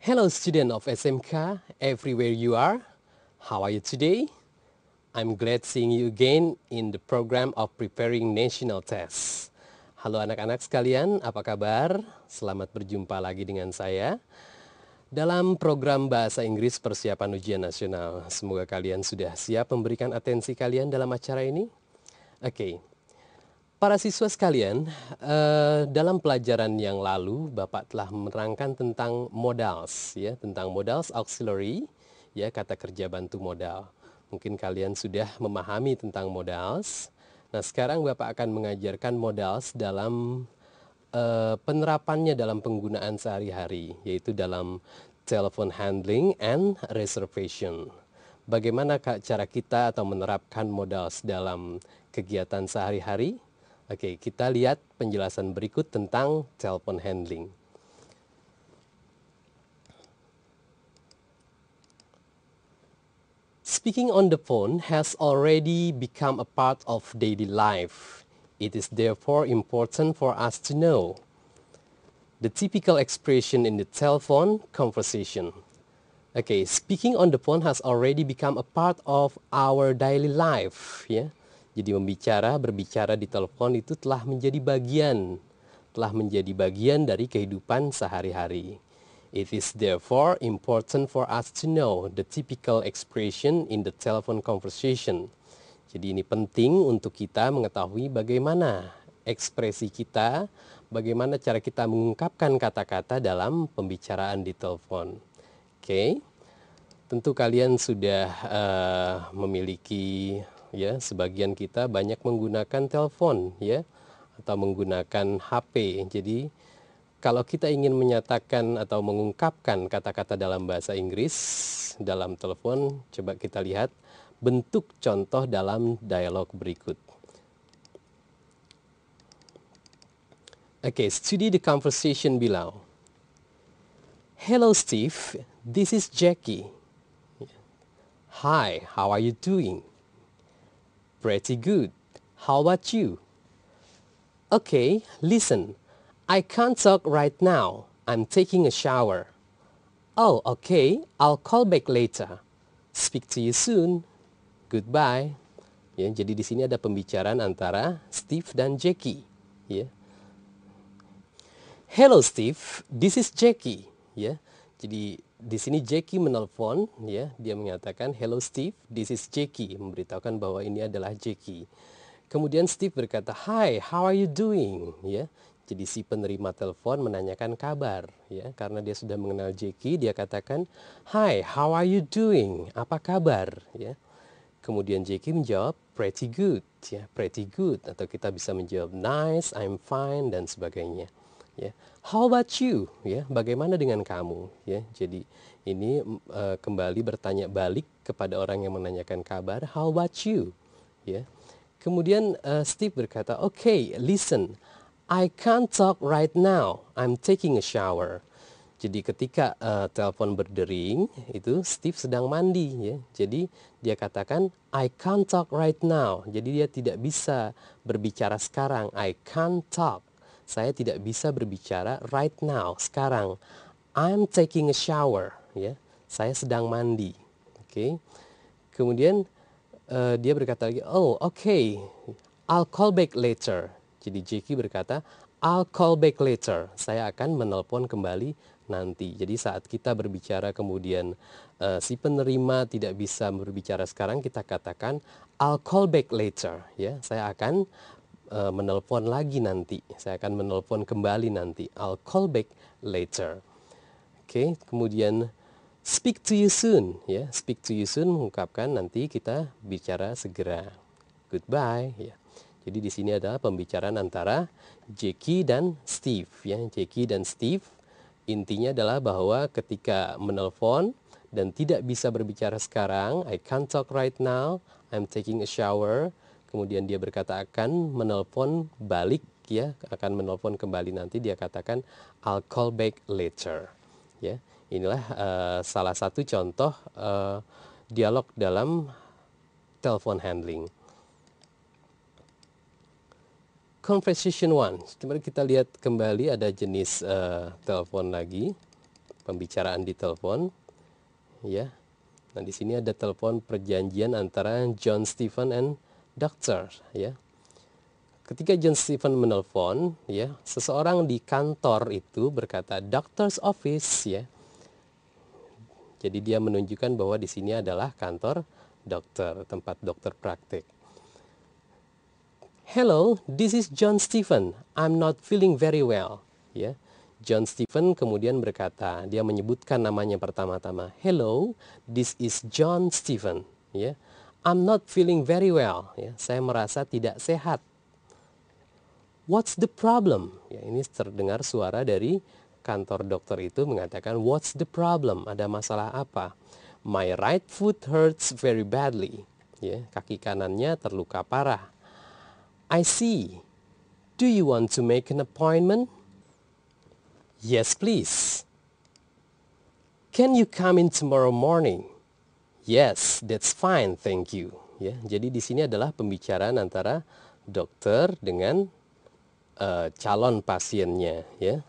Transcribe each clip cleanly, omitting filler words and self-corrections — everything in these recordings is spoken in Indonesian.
Hello student of SMK, everywhere you are. How are you today? I'm glad seeing you again in the program of preparing national tests. Halo anak-anak sekalian, apa kabar? Selamat berjumpa lagi dengan saya dalam program Bahasa Inggris Persiapan Ujian Nasional. Semoga kalian sudah siap memberikan atensi kalian dalam acara ini. Oke. Para siswa sekalian, dalam pelajaran yang lalu Bapak telah menerangkan tentang modals, ya, tentang modals auxiliary, ya, kata kerja bantu modal. Mungkin kalian sudah memahami tentang modals. Nah, sekarang Bapak akan mengajarkan modals dalam penerapannya dalam penggunaan sehari-hari, yaitu dalam telephone handling and reservation. Bagaimana cara kita atau menerapkan modals dalam kegiatan sehari-hari? Oke, kita lihat penjelasan berikut tentang telephone handling. Speaking on the phone has already become a part of daily life. It is therefore important for us to know the typical expression in the telephone conversation. Okay, speaking on the phone has already become a part of our daily life, ya. Jadi berbicara di telepon itu telah menjadi bagian dari kehidupan sehari-hari. It is therefore important for us to know the typical expression in the telephone conversation. Jadi ini penting untuk kita mengetahui bagaimana ekspresi kita, bagaimana cara kita mengungkapkan kata-kata dalam pembicaraan di telepon. Oke. Tentu kalian sudah memiliki, ya, sebagian kita banyak menggunakan telepon, ya, atau menggunakan HP. Jadi kalau kita ingin menyatakan atau mengungkapkan kata-kata dalam bahasa Inggris dalam telepon, coba kita lihat bentuk contoh dalam dialog berikut. Okay, study the conversation below. Hello Steve, this is Jackie. Hi, how are you doing? Pretty good. How about you? Okay, listen. I can't talk right now. I'm taking a shower. Oh, okay. I'll call back later. Speak to you soon. Goodbye. Ya, jadi di sini ada pembicaraan antara Steve dan Jackie. Ya. Hello Steve, this is Jackie. Ya, jadi di sini Jackie menelpon, ya, dia mengatakan hello Steve, this is Jackie, memberitahukan bahwa ini adalah Jackie. Kemudian Steve berkata, hi, how are you doing? Ya, jadi si penerima telepon menanyakan kabar, ya, karena dia sudah mengenal Jackie, dia katakan, hi, how are you doing? Apa kabar? Ya. Kemudian Jackie menjawab, pretty good, ya, pretty good, atau kita bisa menjawab nice, I'm fine, dan sebagainya. Ya, how about you? Ya, bagaimana dengan kamu? Ya, jadi ini kembali bertanya balik kepada orang yang menanyakan kabar. How about you? Ya, kemudian Steve berkata, okay, listen, I can't talk right now. I'm taking a shower. Jadi ketika telepon berdering, itu Steve sedang mandi, ya. Jadi dia katakan I can't talk right now. Jadi dia tidak bisa berbicara sekarang. I can't talk. Saya tidak bisa berbicara right now, sekarang. I'm taking a shower, ya. Saya sedang mandi. Oke. Kemudian dia berkata lagi, oh, okay. I'll call back later. Jadi Jackie berkata, I'll call back later. Saya akan menelpon kembali nanti. Jadi saat kita berbicara kemudian si penerima tidak bisa berbicara sekarang, kita katakan I'll call back later, ya. Saya akan menelpon lagi nanti. Saya akan menelpon kembali nanti. I'll call back later. Oke, kemudian speak to you soon, ya. Speak to you soon mengungkapkan nanti kita bicara segera. Goodbye, ya. Jadi di sini adalah pembicaraan antara Jackie dan Steve, ya. Jackie dan Steve intinya adalah bahwa ketika menelpon dan tidak bisa berbicara sekarang, I can't talk right now, I'm taking a shower. Kemudian dia berkata akan menelpon balik, ya, akan menelpon kembali nanti. Dia katakan I'll call back later. Ya, inilah salah satu contoh dialog dalam telephone handling. Conversation 1. Coba kita lihat kembali ada jenis telepon lagi. pembicaraan di telepon, ya. Nah, di sini ada telepon perjanjian antara John Stephen and Doctor, ya. Ketika John Stephen menelpon, ya, seseorang di kantor itu berkata doctor's office, ya. Jadi dia menunjukkan bahwa di sini adalah kantor dokter, tempat dokter praktik. Hello, this is John Stephen. I'm not feeling very well. Ya, John Stephen kemudian berkata, dia menyebutkan namanya pertama-tama. Hello, this is John Stephen. Ya, I'm not feeling very well. Ya, saya merasa tidak sehat. What's the problem? Ya, ini terdengar suara dari kantor dokter itu mengatakan, what's the problem? Ada masalah apa? My right foot hurts very badly. Ya, kaki kanannya terluka parah. I see. Do you want to make an appointment? Yes, please. Can you come in tomorrow morning? Yes, that's fine, thank you. Ya, jadi di sini adalah pembicaraan antara dokter dengan calon pasiennya, ya.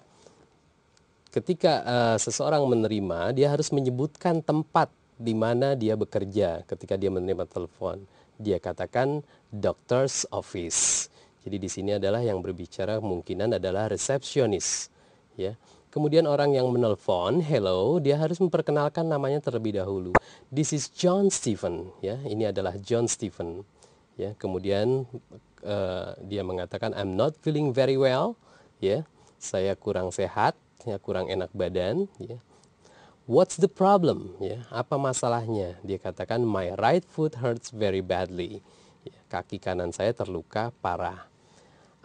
Ketika seseorang menerima, dia harus menyebutkan tempat di mana dia bekerja ketika dia menerima telepon. Dia katakan doctor's office. Jadi di sini adalah yang berbicara kemungkinan adalah resepsionis, ya. Kemudian orang yang menelpon, hello, dia harus memperkenalkan namanya terlebih dahulu. This is John Stephen, ya. Ini adalah John Stephen, ya. Kemudian dia mengatakan I'm not feeling very well, ya. Saya kurang sehat, ya, kurang enak badan, ya. What's the problem? Ya, apa masalahnya? Dia katakan my right foot hurts very badly. Ya, kaki kanan saya terluka parah.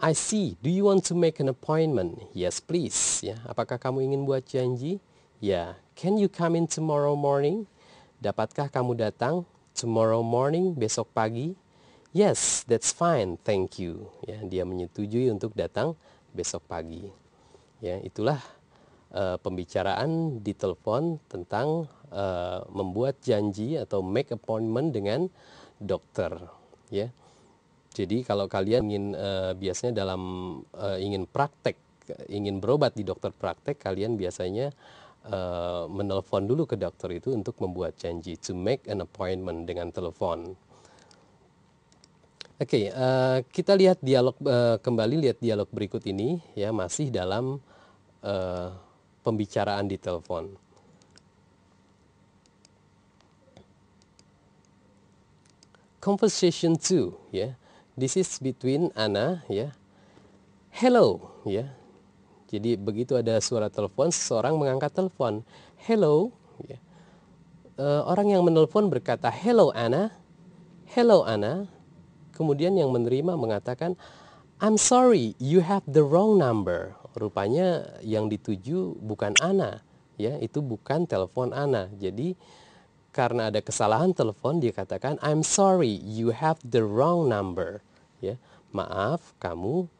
I see. Do you want to make an appointment? Yes, please. Ya, apakah kamu ingin buat janji? Ya. Can you come in tomorrow morning? Dapatkah kamu datang tomorrow morning, besok pagi? Yes, that's fine. Thank you. Ya, dia menyetujui untuk datang besok pagi. Ya, itulah pembicaraan di telepon tentang membuat janji atau make appointment dengan dokter, ya. Jadi kalau kalian ingin biasanya dalam ingin praktek, ingin berobat di dokter praktek, kalian biasanya menelpon dulu ke dokter itu untuk membuat janji, to make an appointment dengan telepon. Oke, kita lihat dialog kembali, lihat dialog berikut ini, ya, masih dalam pembicaraan di telepon. Conversation 2, ya. This is between Anna, ya. Hello, ya. Jadi begitu ada suara telepon, seseorang mengangkat telepon. Hello, ya. Orang yang menelpon berkata, hello Anna. Hello Anna. Kemudian yang menerima mengatakan, I'm sorry, you have the wrong number. Rupanya yang dituju bukan Ana, ya, itu bukan telepon Ana. Jadi karena ada kesalahan telepon, dia katakan I'm sorry, you have the wrong number. Ya, maaf, kamu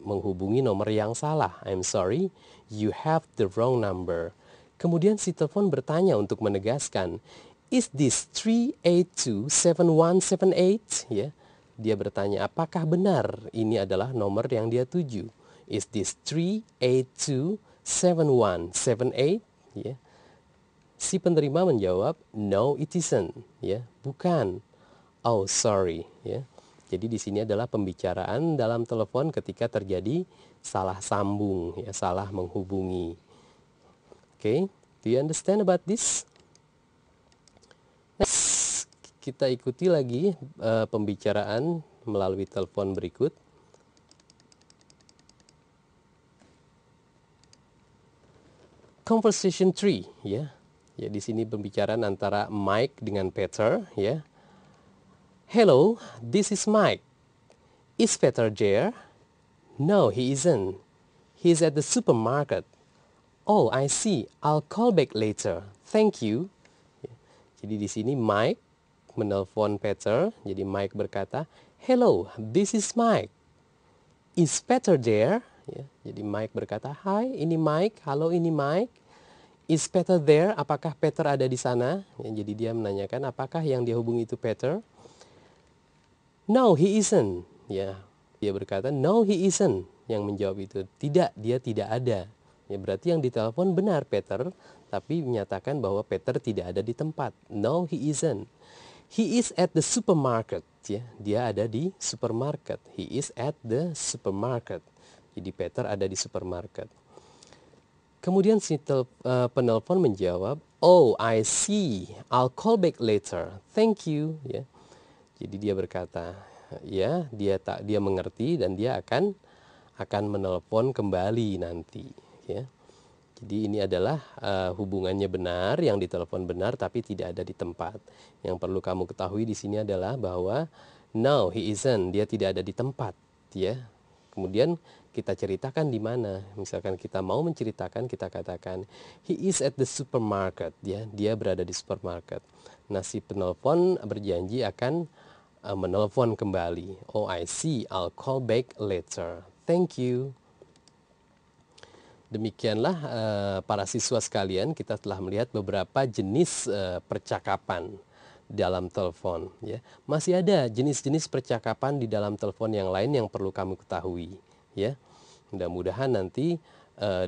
menghubungi nomor yang salah. I'm sorry, you have the wrong number. Kemudian si telepon bertanya untuk menegaskan, is this 3827178? Ya. Dia bertanya, apakah benar ini adalah nomor yang dia tuju? Is this 3827178? Ya. Si penerima menjawab, no it isn't. Ya, bukan. Oh sorry. Ya. Jadi di sini adalah pembicaraan dalam telepon ketika terjadi salah sambung, ya, salah menghubungi. Okay, do you understand about this? Next, kita ikuti lagi pembicaraan melalui telepon berikut. Conversation 3, ya. Ya, di sini pembicaraan antara Mike dengan Peter, ya. Hello, this is Mike. Is Peter there? No, he isn't. He's at the supermarket. Oh, I see. I'll call back later. Thank you. Ya. Jadi di sini Mike menelpon Peter. Jadi Mike berkata, hello, this is Mike. Is Peter there? Ya. Jadi Mike berkata, hi, ini Mike. Halo, ini Mike. Is Peter there? Apakah Peter ada di sana? Ya, jadi dia menanyakan, apakah yang dia hubungi itu Peter? No, he isn't. Ya, dia berkata, no, he isn't. Yang menjawab itu, tidak, dia tidak ada. Ya, berarti yang ditelepon benar Peter, tapi menyatakan bahwa Peter tidak ada di tempat. No, he isn't. He is at the supermarket. Ya, dia ada di supermarket. He is at the supermarket. Jadi Peter ada di supermarket. Kemudian si penelpon menjawab, "Oh, I see. I'll call back later. Thank you." Ya. Jadi dia berkata, ya, dia mengerti dan dia akan menelpon kembali nanti, ya. Jadi ini adalah hubungannya benar, yang ditelepon benar tapi tidak ada di tempat. Yang perlu kamu ketahui di sini adalah bahwa no, he isn't, dia tidak ada di tempat, ya. Kemudian kita ceritakan di mana. Misalkan kita mau menceritakan, kita katakan he is at the supermarket, ya. Dia berada di supermarket. Nah, si penelpon berjanji akan menelpon kembali. Oh, I see, I'll call back later. Thank you. Demikianlah para siswa sekalian, kita telah melihat beberapa jenis percakapan dalam telepon, ya. Masih ada jenis-jenis percakapan di dalam telepon yang lain yang perlu kamu ketahui, ya. Mudah-mudahan nanti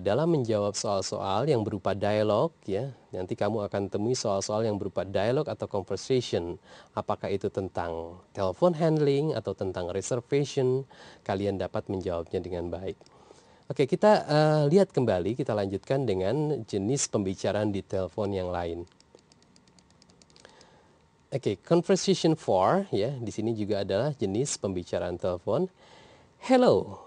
dalam menjawab soal-soal yang berupa dialog, ya, nanti kamu akan temui soal-soal yang berupa dialog atau conversation. Apakah itu tentang telepon handling atau tentang reservation, kalian dapat menjawabnya dengan baik. Oke, kita lihat kembali, kita lanjutkan dengan jenis pembicaraan di telepon yang lain. Oke, conversation 4, ya, di sini juga adalah jenis pembicaraan telepon. Hello,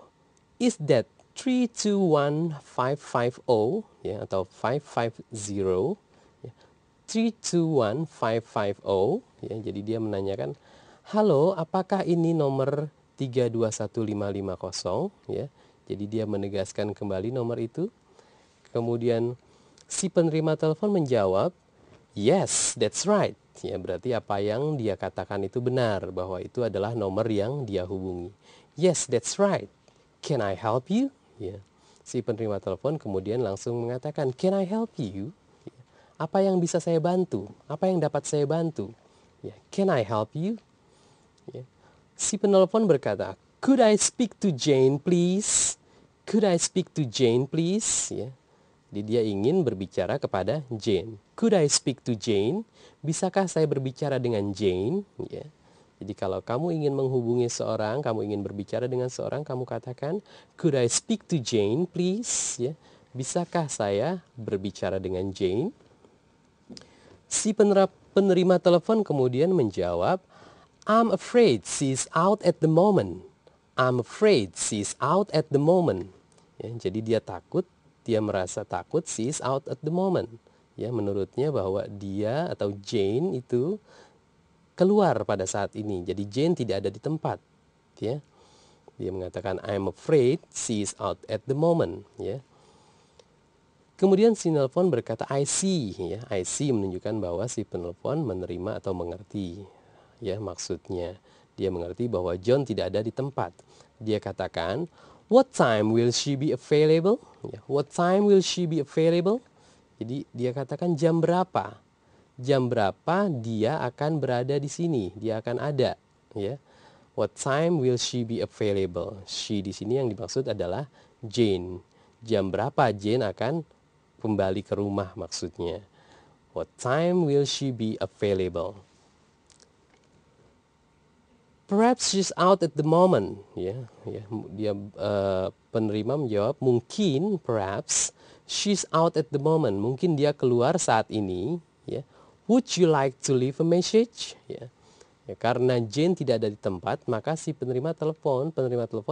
is that 321550, ya, atau 550, ya, 321550, ya, jadi dia menanyakan, halo, apakah ini nomor 321550, ya. Jadi dia menegaskan kembali nomor itu. Kemudian si penerima telepon menjawab, yes, that's right. Ya, berarti apa yang dia katakan itu benar, bahwa itu adalah nomor yang dia hubungi. Yes, that's right. Can I help you? Ya. Si penerima telepon kemudian langsung mengatakan, can I help you? Ya. Apa yang bisa saya bantu? Apa yang dapat saya bantu? Ya. Can I help you? Ya. Si penelpon berkata, could I speak to Jane please? Could I speak to Jane please? Ya. Jadi dia ingin berbicara kepada Jane. Could I speak to Jane? Bisakah saya berbicara dengan Jane? Ya. Jadi kalau kamu ingin menghubungi seorang, kamu ingin berbicara dengan seorang, kamu katakan, could I speak to Jane please? Ya. Bisakah saya berbicara dengan Jane? Si penerima telepon kemudian menjawab, I'm afraid she's out at the moment. I'm afraid she's out at the moment. Ya, jadi dia takut, dia merasa takut she's out at the moment. Ya, menurutnya bahwa dia atau Jane itu keluar pada saat ini. Jadi Jane tidak ada di tempat. Ya. Dia mengatakan I'm afraid she's out at the moment. Ya. Kemudian si nelpon berkata I see. Ya, I see menunjukkan bahwa si penelpon menerima atau mengerti. Ya, maksudnya dia mengerti bahwa John tidak ada di tempat. Dia katakan, what time will she be available? Ya, what time will she be available? Jadi dia katakan jam berapa? Jam berapa dia akan berada di sini? Dia akan ada, ya. What time will she be available? She di sini yang dimaksud adalah Jane. Jam berapa Jane akan kembali ke rumah maksudnya. What time will she be available? Perhaps she's out at the moment. Ya, dia penerima menjawab mungkin, perhaps she's out at the moment. Mungkin dia keluar saat ini. Ya. Would you like to leave a message? Ya. Ya, karena Jane tidak ada di tempat, maka si penerima telepon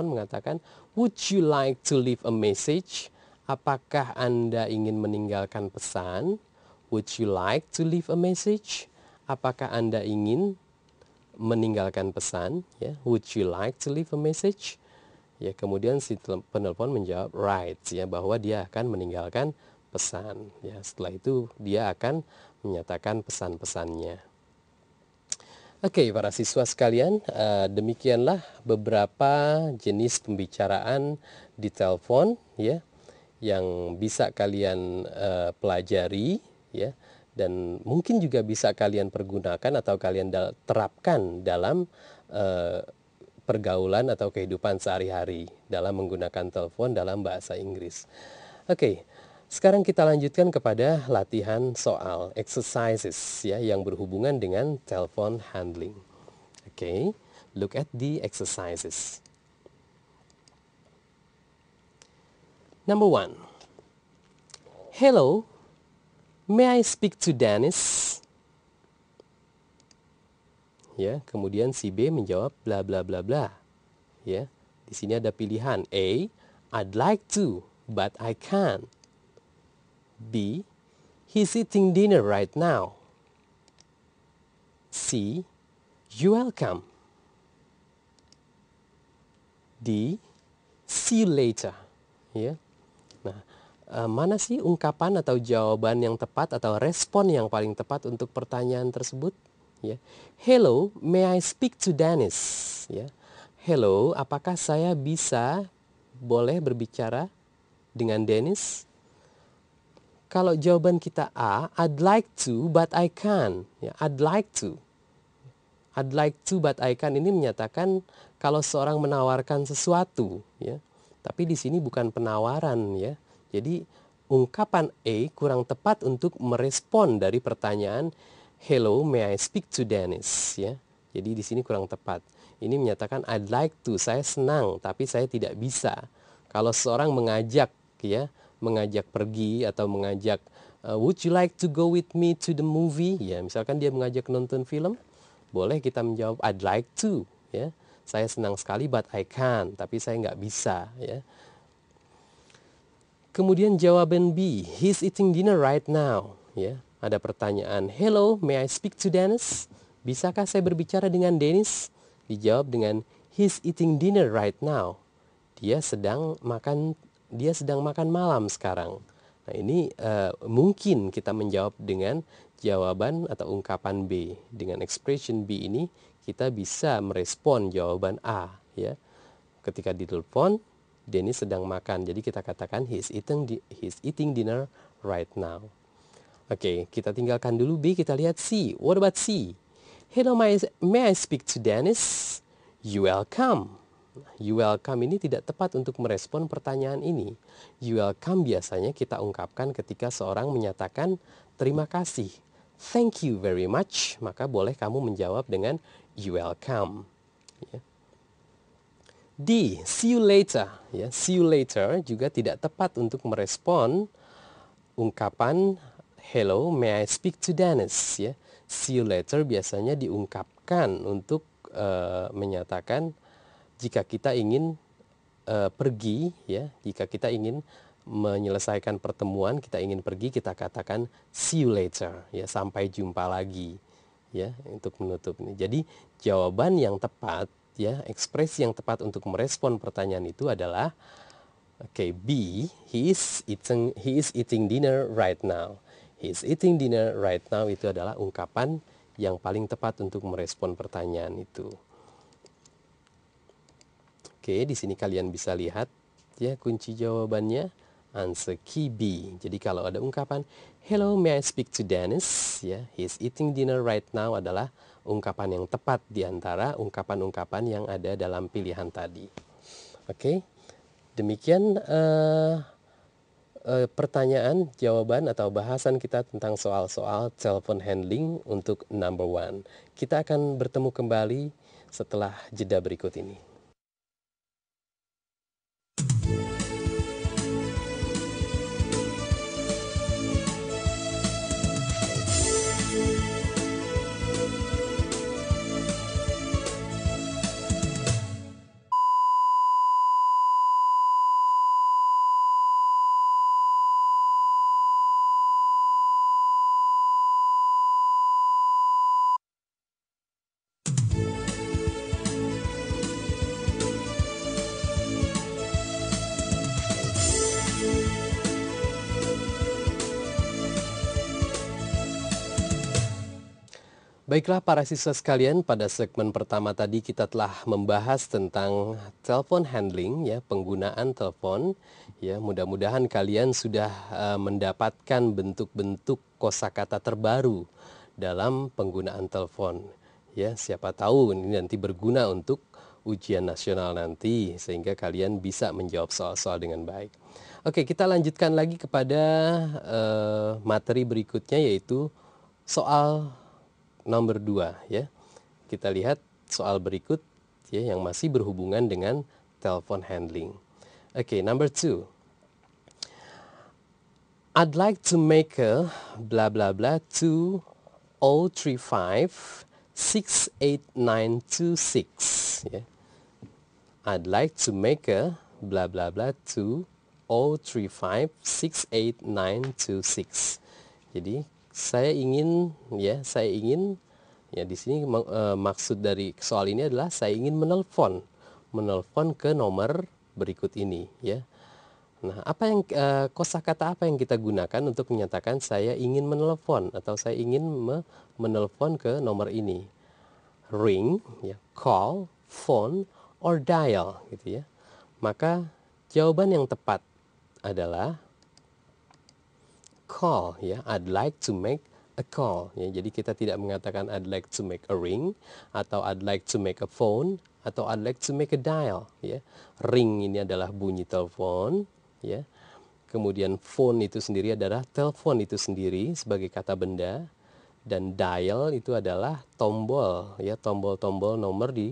mengatakan, would you like to leave a message? Apakah Anda ingin meninggalkan pesan? Would you like to leave a message? Apakah Anda ingin meninggalkan pesan, ya, would you like to leave a message? Ya, kemudian si penelpon menjawab right, ya, bahwa dia akan meninggalkan pesan. Ya, setelah itu dia akan menyatakan pesan-pesannya. Oke, para siswa sekalian, demikianlah beberapa jenis pembicaraan di telepon, ya, yang bisa kalian pelajari, ya. Dan mungkin juga bisa kalian pergunakan atau kalian terapkan dalam pergaulan atau kehidupan sehari-hari dalam menggunakan telepon dalam bahasa Inggris. Oke, sekarang kita lanjutkan kepada latihan soal exercises ya yang berhubungan dengan telepon handling. Oke, look at the exercises. Number 1. Hello, may I speak to Dennis? Ya, kemudian si B menjawab bla bla bla bla. Ya, di sini ada pilihan A, I'd like to, but I can't. B, he's eating dinner right now. C, you're welcome. D, see you later. Ya. Nah, mana sih ungkapan atau jawaban yang tepat atau respon yang paling tepat untuk pertanyaan tersebut? Ya. Hello, may I speak to Dennis? Ya. Hello, apakah saya boleh berbicara dengan Dennis? Kalau jawaban kita A, I'd like to but I can't. Ya, I'd like to. I'd like to but I can't ini menyatakan kalau seorang menawarkan sesuatu, ya. Tapi di sini bukan penawaran, ya. Jadi ungkapan A kurang tepat untuk merespon dari pertanyaan hello, may I speak to Dennis, ya. Jadi di sini kurang tepat. Ini menyatakan I'd like to, saya senang tapi saya tidak bisa. Kalau seorang mengajak, ya, mengajak pergi atau mengajak would you like to go with me to the movie? Ya, misalkan dia mengajak nonton film, boleh kita menjawab I'd like to, ya. Saya senang sekali but I can't, tapi saya nggak bisa, ya. Kemudian jawaban B, he's eating dinner right now, ya. Ada pertanyaan, hello, may I speak to Dennis? Bisakah saya berbicara dengan Dennis? Dijawab dengan he's eating dinner right now. Dia sedang makan malam sekarang. Nah, ini mungkin kita menjawab dengan jawaban atau ungkapan B. Dengan expression B ini kita bisa merespon jawaban A, ya. Ketika ditelepon, Dennis sedang makan. Jadi kita katakan he's eating dinner right now. Oke, kita tinggalkan dulu B, kita lihat C. What about C? Hello, may I speak to Dennis? You welcome. You welcome ini tidak tepat untuk merespon pertanyaan ini. You welcome biasanya kita ungkapkan ketika seorang menyatakan terima kasih. Thank you very much. Maka boleh kamu menjawab dengan you welcome. Ya. D, see you later. Ya, see you later juga tidak tepat untuk merespon ungkapan hello, may I speak to Dennis. Ya. See you later biasanya diungkapkan untuk menyatakan jika kita ingin pergi, ya, jika kita ingin menyelesaikan pertemuan, kita ingin pergi, kita katakan see you later, ya, sampai jumpa lagi, ya, untuk menutup ini. Jadi jawaban yang tepat, ya, ekspresi yang tepat untuk merespon pertanyaan itu adalah B, he is eating dinner right now. He is eating dinner right now itu adalah ungkapan yang paling tepat untuk merespon pertanyaan itu. Oke, di sini kalian bisa lihat, ya, kunci jawabannya answer key B. Jadi kalau ada ungkapan hello, may I speak to Dennis, ya, he's eating dinner right now adalah ungkapan yang tepat di antara ungkapan-ungkapan yang ada dalam pilihan tadi. Oke, demikian pertanyaan, jawaban atau bahasan kita tentang soal-soal telepon handling untuk number 1. Kita akan bertemu kembali setelah jeda berikut ini. Baiklah para siswa sekalian, pada segmen pertama tadi kita telah membahas tentang telepon handling, ya, penggunaan telepon. Ya, mudah-mudahan kalian sudah mendapatkan bentuk-bentuk kosakata terbaru dalam penggunaan telepon. Ya, siapa tahu ini nanti berguna untuk ujian nasional nanti, sehingga kalian bisa menjawab soal-soal dengan baik. Oke, kita lanjutkan lagi kepada materi berikutnya, yaitu soal nomor 2 ya. Kita lihat soal berikut ya yang masih berhubungan dengan telepon handling. Oke, number 2. I'd like to make a blah blah blah 2035 68926 ya. I'd like to make a blah blah blah 2035 68926. Jadi saya ingin ya di sini maksud dari soal ini adalah saya ingin menelpon ke nomor berikut ini ya. Nah, apa yang kosakata apa yang kita gunakan untuk menyatakan saya ingin menelpon atau saya ingin menelpon ke nomor ini? Ring, ya, call, phone, or dial, gitu ya. Maka jawaban yang tepat adalah call, ya. I'd like to make a call, ya. Jadi kita tidak mengatakan I'd like to make a ring atau I'd like to make a phone atau I'd like to make a dial, ya. Ring ini adalah bunyi telepon, ya. Kemudian phone itu sendiri adalah telepon itu sendiri sebagai kata benda, dan dial itu adalah tombol ya, tombol-tombol nomor di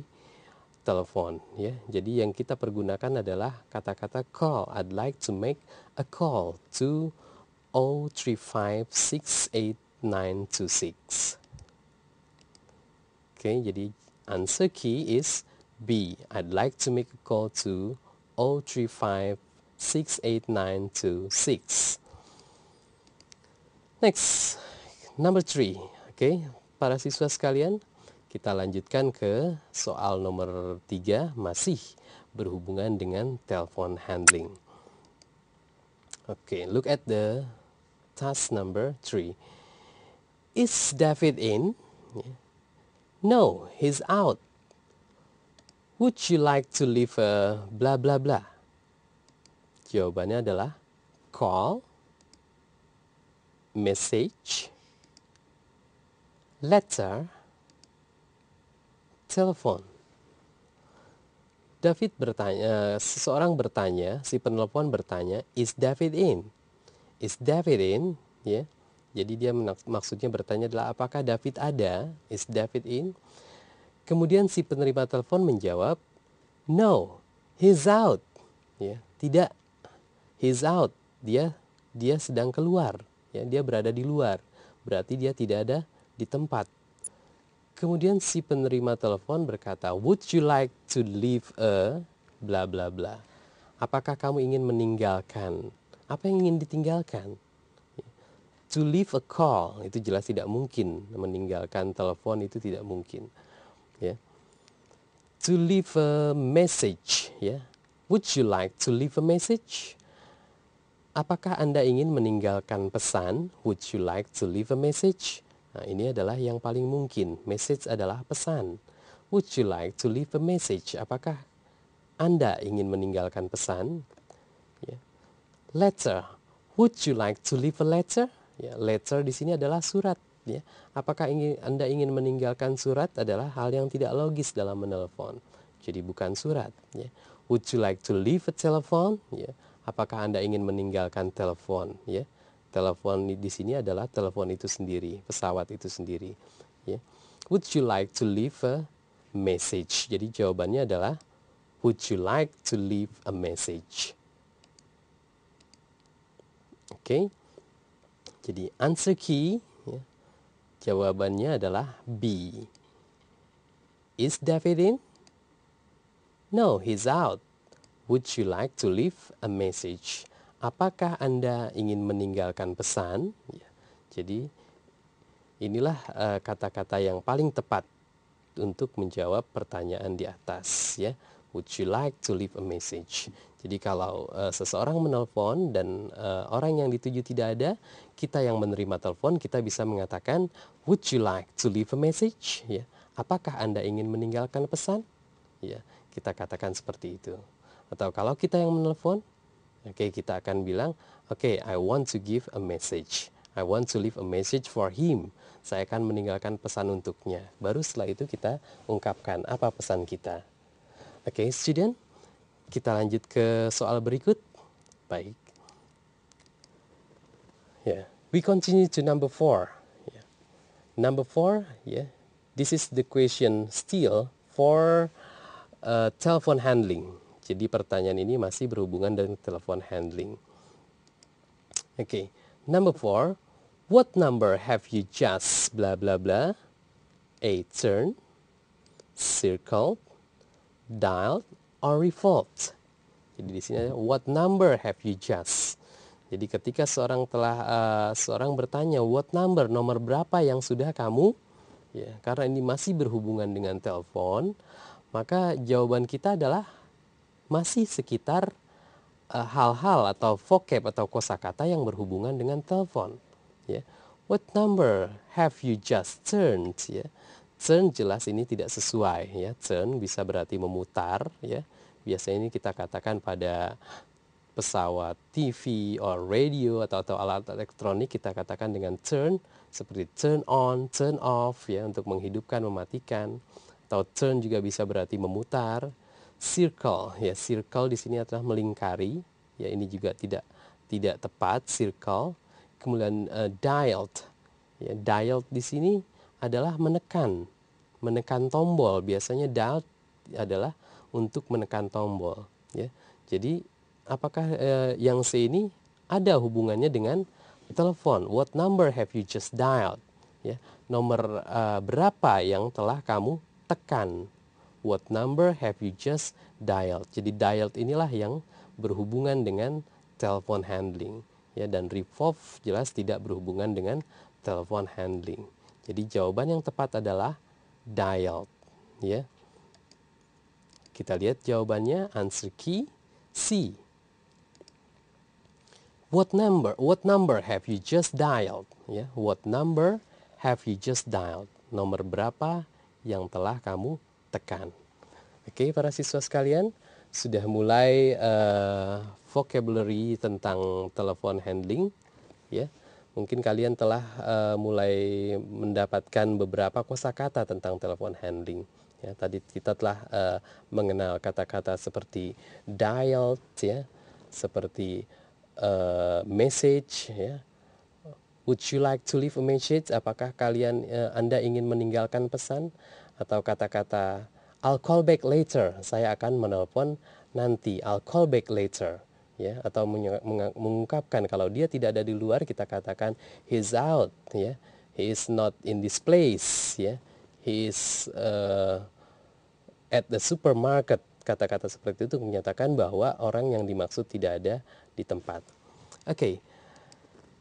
telepon ya. Jadi yang kita pergunakan adalah kata-kata call. I'd like to make a call to 0356896. Oke, jadi answer key is B. I'd like to make a call to 0356896. Next, number 3. Oke, para siswa sekalian, kita lanjutkan ke soal nomor 3, masih berhubungan dengan telepon handling. Oke, look at the task number 3. Is David in? No, he's out. Would you like to leave a blah blah blah? Jawabannya adalah call, message, letter, telepon. David bertanya, seseorang bertanya, si penelpon bertanya, is David in? Is David in? Ya. Jadi dia maksudnya bertanya adalah apakah David ada? Is David in? Kemudian si penerima telepon menjawab, no, he's out. Ya, tidak, he's out. Dia sedang keluar. Ya, dia berada di luar. Berarti dia tidak ada di tempat. Kemudian si penerima telepon berkata, would you like to leave a bla bla bla? Apakah kamu ingin meninggalkan? Apa yang ingin ditinggalkan? To leave a call itu jelas tidak mungkin. Meninggalkan telepon itu tidak mungkin. Ya. To leave a message, ya. Would you like to leave a message? Apakah Anda ingin meninggalkan pesan? Would you like to leave a message? Nah, ini adalah yang paling mungkin. Message adalah pesan. Would you like to leave a message? Apakah Anda ingin meninggalkan pesan? Ya. Letter. Would you like to leave a letter? Ya, letter di sini adalah surat. Ya. Apakah Anda ingin meninggalkan surat? Adalah hal yang tidak logis dalam menelpon. Jadi bukan surat. Ya. Would you like to leave a telephone? Ya. Apakah Anda ingin meninggalkan telepon? Ya. Telepon di sini adalah telepon itu sendiri, pesawat itu sendiri. Ya. Would you like to leave a message? Jadi jawabannya adalah would you like to leave a message? Oke. Jadi answer key ya, jawabannya adalah B. Is David in? No, he's out. Would you like to leave a message? Apakah Anda ingin meninggalkan pesan? Ya, jadi inilah kata-kata yang paling tepat untuk menjawab pertanyaan di atas. Ya, would you like to leave a message? Jadi kalau seseorang menelpon dan orang yang dituju tidak ada, kita yang menerima telepon kita bisa mengatakan, would you like to leave a message? Ya, apakah Anda ingin meninggalkan pesan? Ya, kita katakan seperti itu. Atau kalau kita yang menelpon, oke, kita akan bilang, oke, I want to give a message. I want to leave a message for him. Saya akan meninggalkan pesan untuknya. Baru setelah itu kita ungkapkan apa pesan kita. Oke, student, kita lanjut ke soal berikut. Baik. We continue to number 4. Number 4, this is the question still for telephone handling. Jadi pertanyaan ini masih berhubungan dengan telepon handling. Okay, number 4, what number have you just blah blah blah? A, turn, circle, dialed, or revolved. Jadi di sini what number have you just? Jadi ketika seorang bertanya what number, nomor berapa yang sudah kamu, karena ini masih berhubungan dengan telepon, maka jawaban kita adalah masih sekitar hal-hal atau vocab atau kosakata yang berhubungan dengan telepon. What number have you just turned? Turn jelas ini tidak sesuai. Turn bisa berarti memutar. Biasanya ini kita katakan pada pesawat, TV, or radio atau alat elektronik kita katakan dengan turn, seperti turn on, turn off, untuk menghidupkan, mematikan. Atau turn juga bisa berarti memutar. Circle, circle di sini adalah melingkari, ini juga tidak tepat, circle. Kemudian dialed, dialed di sini adalah menekan tombol. Biasanya dialed adalah untuk menekan tombol. Jadi apakah yang C ini ada hubungannya dengan telepon? What number have you just dialed? Nomor berapa yang telah kamu tekan? What number have you just dialed? Jadi dialed inilah yang berhubungan dengan telepon handling. Dan revolve jelas tidak berhubungan dengan telepon handling. Jadi jawaban yang tepat adalah dialed. Kita lihat jawabannya, answer key C. What number have you just dialed? What number have you just dialed? Nomor berapa yang telah kamu tekan? Oke, para siswa sekalian, sudah mulai vocabulary tentang telepon handling. Mungkin kalian telah mulai mendapatkan beberapa kosakata tentang telepon handling. Tadi kita telah mengenal kata-kata seperti dialed, seperti message, Would you like to leave a message? Apakah Anda ingin meninggalkan pesan? Atau kata-kata I'll call back later. Saya akan menelpon nanti. I'll call back later. Atau mengungkapkan kalau dia tidak ada di luar, kita katakan he's out. He is not in this place. He is at the supermarket. Kata-kata seperti itu menyatakan bahwa orang yang dimaksud tidak ada di tempat. Okay.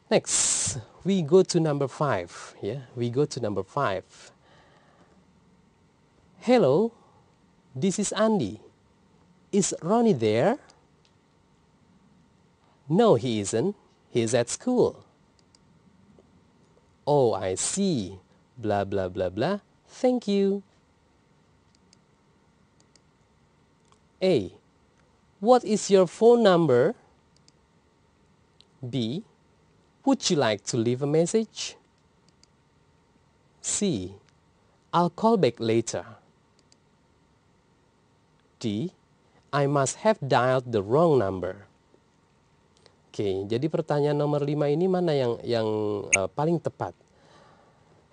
Next, we go to number 5. We go to number 5. Hello, this is Andy. Is Ronnie there? No, he isn't. He's at school. Oh, I see. Blah, blah, blah, blah. Thank you. A. What is your phone number? B. Would you like to leave a message? C. I'll call back later. D. I must have dialed the wrong number. Oke, jadi pertanyaan nomor 5 ini mana yang paling tepat?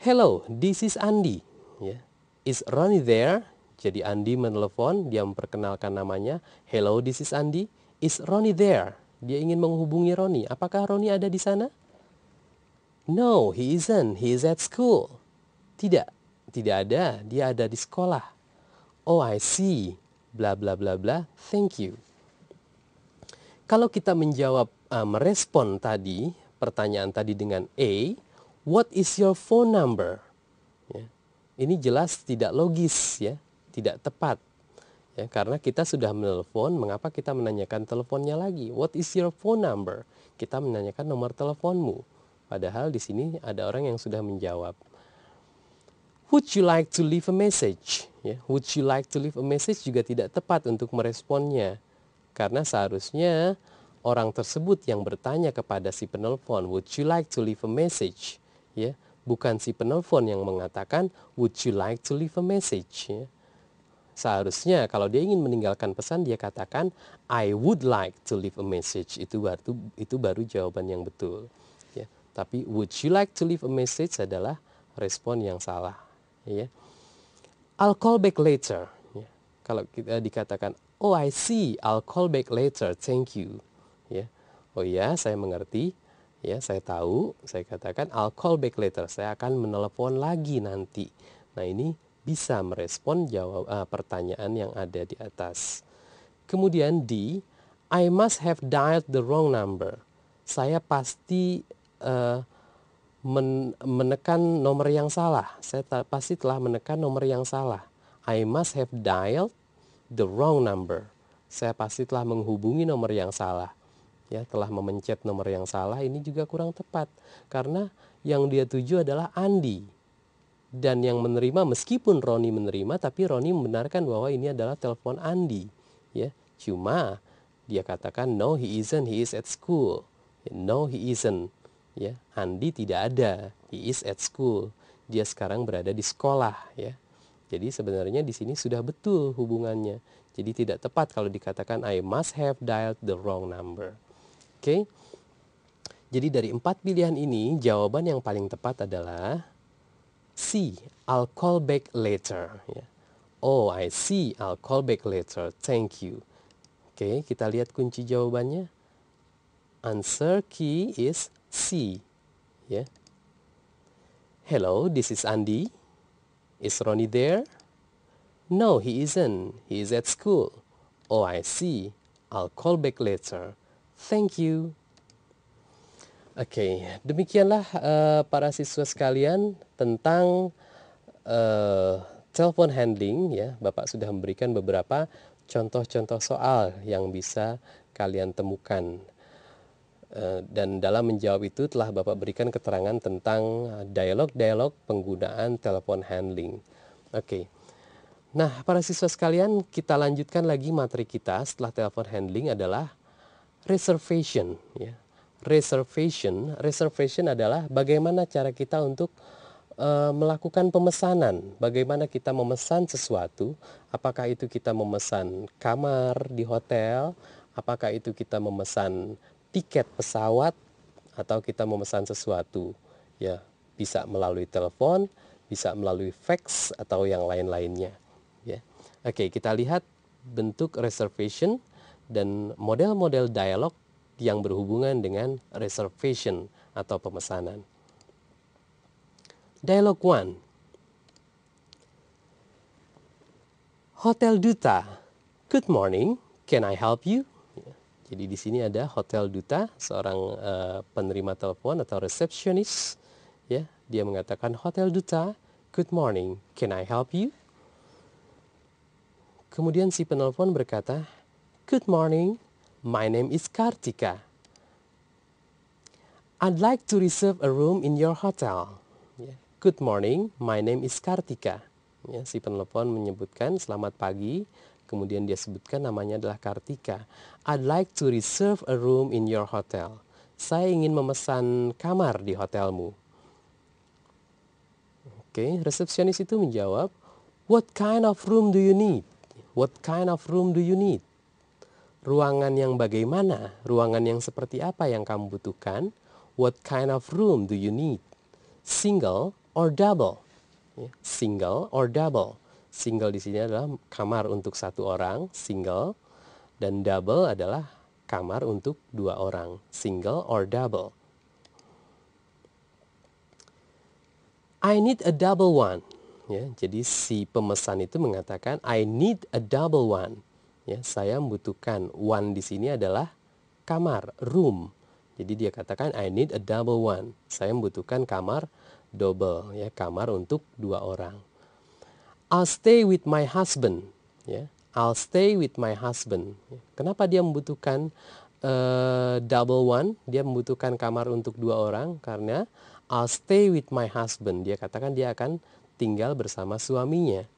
Hello, this is Andy. Is Ronnie there? Jadi Andy menelepon, dia memperkenalkan namanya. Hello, this is Andy. Is Ronnie there? Dia ingin menghubungi Ronnie. Apakah Ronnie ada di sana? No, he isn't. He is at school. Tidak ada. Dia ada di sekolah. Oh, I see. Bla bla bla bla. Thank you. Kalau kita menjawab, merespon tadi, pertanyaan tadi dengan A, what is your phone number? Ini jelas tidak logis, tidak tepat. Karena kita sudah menelepon, mengapa kita menanyakan teleponnya lagi? What is your phone number? Kita menanyakan nomor teleponmu. Padahal di sini ada orang yang sudah menjawab. Would you like to leave a message? Would you like to leave a message juga tidak tepat untuk meresponnya. Karena seharusnya orang tersebut yang bertanya kepada si penelpon, would you like to leave a message? Bukan si penelpon yang mengatakan, would you like to leave a message? Seharusnya kalau dia ingin meninggalkan pesan, dia katakan I would like to leave a message. Itu baru jawaban yang betul. Ya. Tapi would you like to leave a message adalah respon yang salah. Ya. I'll call back later. Ya. Kalau kita dikatakan, oh I see, I'll call back later, thank you. Ya. Oh ya, saya mengerti. Ya, saya tahu. Saya katakan I'll call back later. Saya akan menelepon lagi nanti. Nah ini bisa merespon pertanyaan yang ada di atas. Kemudian D, I must have dialed the wrong number. Saya pasti menekan nomor yang salah. Saya pasti telah menekan nomor yang salah. I must have dialed the wrong number. Saya pasti telah menghubungi nomor yang salah. Ya, telah memencet nomor yang salah, ini juga kurang tepat. Karena yang dia tuju adalah Andi. Dan yang menerima, meskipun Roni menerima, tapi Roni membenarkan bahwa ini adalah telepon Andi. Ya, cuma dia katakan no he isn't, he is at school. No he isn't. Ya, Andi tidak ada, he is at school. Dia sekarang berada di sekolah. Ya, jadi sebenarnya di sini sudah betul hubungannya. Jadi tidak tepat kalau dikatakan I must have dialed the wrong number. Oke. Jadi dari 4 pilihan ini, jawaban yang paling tepat adalah C, I'll call back later. Ya. Oh, I see, I'll call back later. Thank you. Oke, kita lihat kunci jawabannya. Answer key is C. Ya. Hello, this is Andy. Is Ronnie there? No, he isn't. He is at school. Oh, I see. I'll call back later. Thank you. Oke, demikianlah para siswa sekalian tentang telepon handling ya. Bapak sudah memberikan beberapa contoh-contoh soal yang bisa kalian temukan. Dan dalam menjawab itu telah Bapak berikan keterangan tentang dialog-dialog penggunaan telepon handling. Oke. Nah, para siswa sekalian, kita lanjutkan lagi materi kita setelah telepon handling adalah reservation ya. Reservation adalah bagaimana cara kita untuk melakukan pemesanan. Bagaimana kita memesan sesuatu, apakah itu kita memesan kamar di hotel, apakah itu kita memesan tiket pesawat, atau kita memesan sesuatu. Ya, bisa melalui telepon, bisa melalui fax atau yang lain-lainnya. Ya. Oke, kita lihat bentuk reservation dan model-model dialog yang berhubungan dengan reservation atau pemesanan. Dialog 1. Hotel Duta. Good morning, can I help you? Jadi di sini ada Hotel Duta, seorang penerima telepon atau receptionist. Ya, dia mengatakan Hotel Duta, good morning, can I help you? Kemudian si penelpon berkata, good morning, my name is Kartika. I'd like to reserve a room in your hotel. Good morning, my name is Kartika. Ya, si penelpon menyebutkan selamat pagi, kemudian dia sebutkan namanya adalah Kartika. I'd like to reserve a room in your hotel. Saya ingin memesan kamar di hotelmu. Oke, resepsionis itu menjawab, what kind of room do you need? What kind of room do you need? Ruangan yang bagaimana? Ruangan yang seperti apa yang kamu butuhkan? What kind of room do you need? Single or double? Ya, single or double? Single di sini adalah kamar untuk satu orang, single, dan double adalah kamar untuk dua orang, single or double. I need a double one. Ya, jadi si pemesan itu mengatakan I need a double one. Ya, saya membutuhkan one di sini adalah kamar, room. Jadi dia katakan I need a double one. Saya membutuhkan kamar double, ya, kamar untuk dua orang. I'll stay with my husband. Ya, I'll stay with my husband. Kenapa dia membutuhkan double one? Dia membutuhkan kamar untuk dua orang karena I'll stay with my husband. Dia katakan dia akan tinggal bersama suaminya.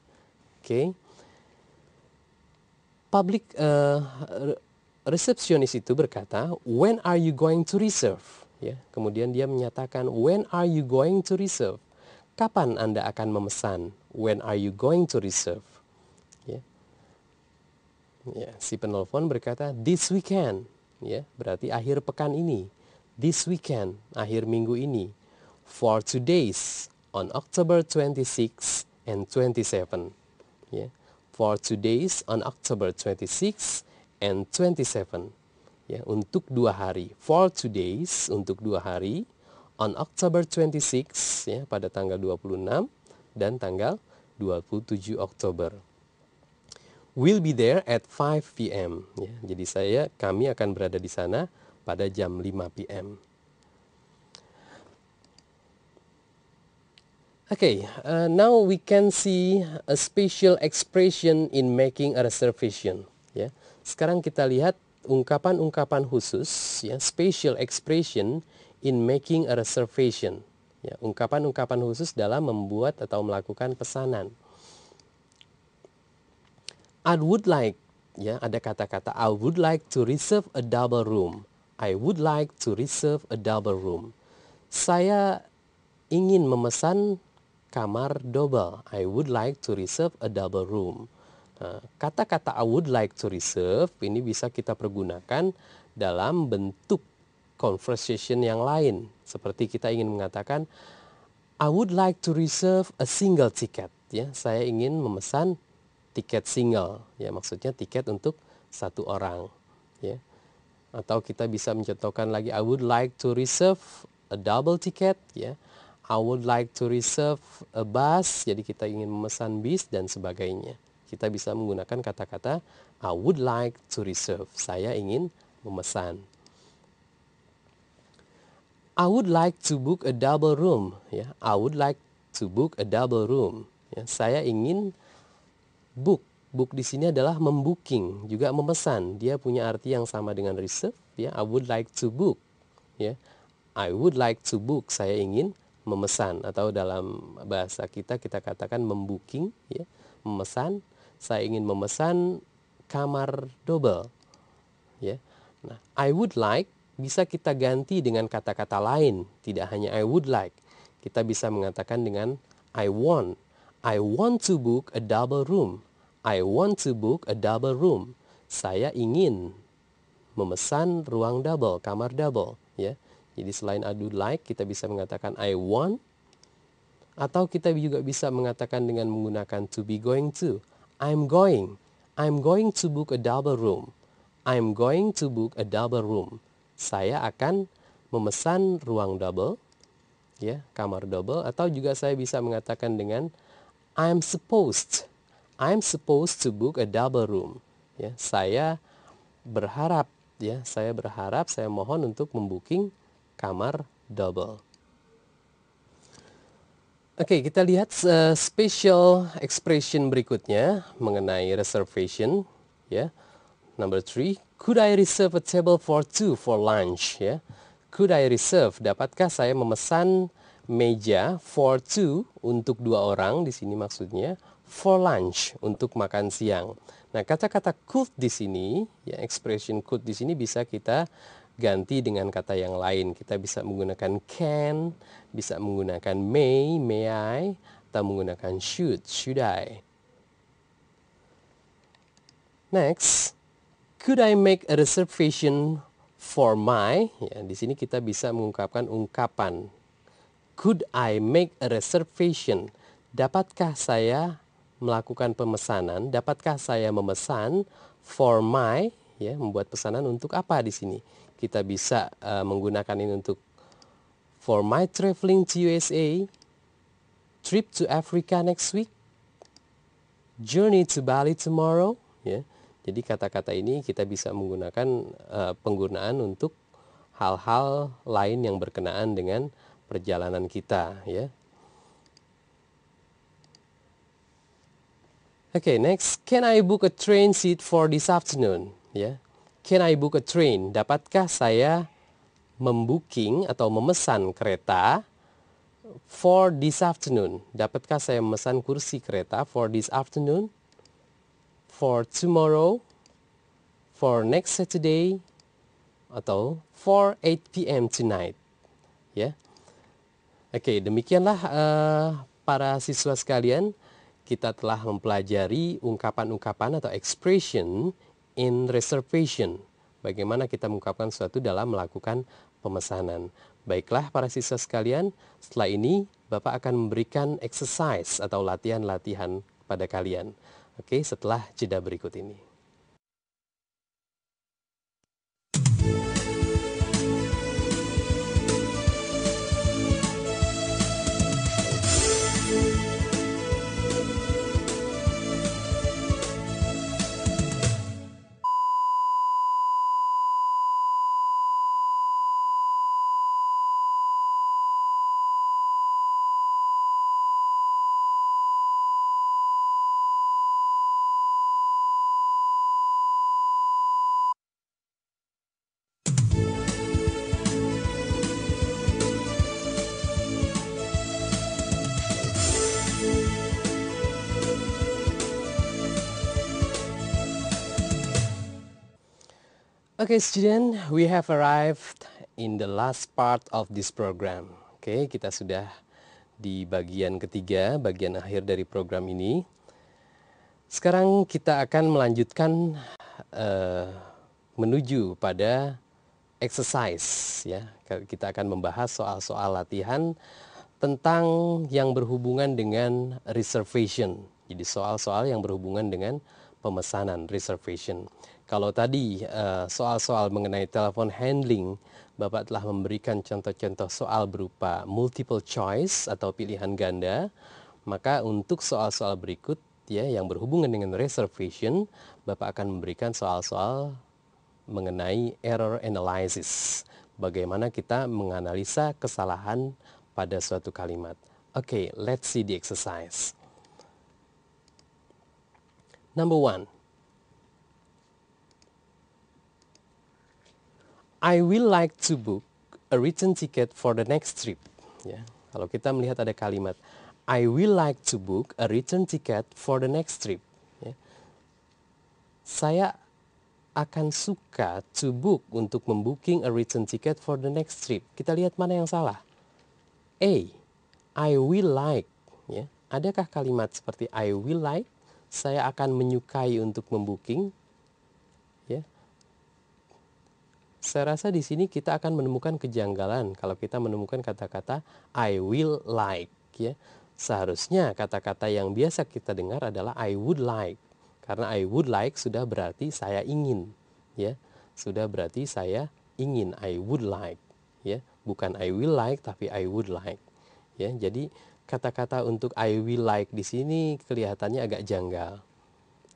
Oke. Public resepsionis itu berkata, when are you going to reserve? Ya, kemudian dia menyatakan, when are you going to reserve? Kapan Anda akan memesan? When are you going to reserve? Ya. Ya, si penelpon berkata this weekend, ya, berarti akhir pekan ini. This weekend, akhir minggu ini. For 2 days on October 26 and 27. Ya. For 2 days on October 26 and 27. Ya, untuk 2 hari. For 2 days, untuk 2 hari. On October 26, ya, pada tanggal 26 dan tanggal 27 Oktober. We'll be there at 5 p.m. Ya, jadi kami akan berada di sana pada jam 5 p.m. Okay, now we can see a special expression in making a reservation. Ya, sekarang kita lihat ungkapan-ungkapan khusus, ya, special expression in making a reservation. Ya, ungkapan-ungkapan khusus dalam membuat atau melakukan pesanan. I would like, ya, ada kata-kata I would like to reserve a double room. I would like to reserve a double room. Saya ingin memesan kamar double. I would like to reserve a double room. Kata-kata I would like to reserve ini bisa kita pergunakan dalam bentuk conversation yang lain. Seperti kita ingin mengatakan I would like to reserve a single ticket. Ya, saya ingin memesan tiket single, ya, maksudnya tiket untuk satu orang, ya. Atau kita bisa mencontohkan lagi I would like to reserve a double ticket, ya. I would like to reserve a bus, jadi kita ingin memesan bis dan sebagainya. Kita bisa menggunakan kata-kata I would like to reserve, saya ingin memesan. I would like to book a double room, ya. I would like to book a double room, ya. Saya ingin book. Book di sini adalah membooking, juga memesan. Dia punya arti yang sama dengan reserve, ya. I would like to book, ya. I would like to book, saya ingin memesan, atau dalam bahasa kita katakan membooking, ya, memesan. Saya ingin memesan kamar double, ya. Nah, I would like bisa kita ganti dengan kata-kata lain, tidak hanya I would like. Kita bisa mengatakan dengan I want. I want to book a double room. I want to book a double room. Saya ingin memesan ruang double, kamar double, ya. Jadi selain I would like, kita bisa mengatakan I want, atau kita juga bisa mengatakan dengan menggunakan to be going to. I'm going to book a double room. I'm going to book a double room. Saya akan memesan ruang double, ya, kamar double. Atau juga saya bisa mengatakan dengan I'm supposed to book a double room. Ya, saya berharap, saya mohon untuk membooking kamar double. Oke, kita lihat special expression berikutnya mengenai reservation, ya. Number 3, could I reserve a table for 2 for lunch, ya. Could I reserve, dapatkah saya memesan meja for 2 untuk 2 orang, di sini maksudnya for lunch, untuk makan siang. Nah, kata-kata could di sini, ya, expression could di sini bisa kita ganti dengan kata yang lain. Kita bisa menggunakan can, bisa menggunakan may I, atau menggunakan should I. Next, could I make a reservation for my, ya, di sini kita bisa mengungkapkan ungkapan. Could I make a reservation? Dapatkah saya melakukan pemesanan? Dapatkah saya memesan for my, ya, membuat pesanan untuk apa di sini? Kita bisa menggunakan ini untuk for my traveling to USA, trip to Africa next week, journey to Bali tomorrow, ya. Jadi kata-kata ini kita bisa menggunakan penggunaan untuk hal-hal lain yang berkenaan dengan perjalanan kita, ya. Okay, next, can I book a train seat for this afternoon? Ya, can I book a train? Dapatkah saya membooking atau memesan kereta for this afternoon? Dapatkah saya memesan kursi kereta for this afternoon, for tomorrow, for next Saturday, atau for 8 p.m. tonight? Ya, oke, demikianlah para siswa sekalian. Kita telah mempelajari ungkapan-ungkapan atau expression in reservation. Bagaimana kita mengungkapkan sesuatu dalam melakukan pemesanan. Baiklah para siswa sekalian, setelah ini Bapak akan memberikan exercise atau latihan-latihan pada kalian. Oke, setelah jeda berikut ini. Okay, student, we have arrived in the last part of this program. Oke, kita sudah di bagian ketiga, bagian akhir dari program ini. Sekarang kita akan melanjutkan menuju pada exercise, ya. Kita akan membahas soal-soal latihan tentang yang berhubungan dengan reservation. Jadi soal-soal yang berhubungan dengan pemesanan, reservation. Kalau tadi soal-soal mengenai telepon handling, Bapak telah memberikan contoh-contoh soal berupa multiple choice atau pilihan ganda, maka untuk soal-soal berikut ya yang berhubungan dengan reservation, Bapak akan memberikan soal-soal mengenai error analysis. Bagaimana kita menganalisa kesalahan pada suatu kalimat. Okay, let's see the exercise. Number 1. I will like to book a return ticket for the next trip. Ya, kalau kita melihat ada kalimat I will like to book a return ticket for the next trip. Ya. Saya akan suka to book untuk membooking a return ticket for the next trip. Kita lihat mana yang salah. A. I will like. Ya. Adakah kalimat seperti I will like? Saya akan menyukai untuk membooking. Ya. Saya rasa di sini kita akan menemukan kejanggalan kalau kita menemukan kata-kata I will like, ya. Seharusnya kata-kata yang biasa kita dengar adalah I would like. Karena I would like sudah berarti saya ingin, ya. Sudah berarti saya ingin, I would like, ya. Bukan I will like tapi I would like, ya. Jadi kata-kata untuk I will like di sini kelihatannya agak janggal.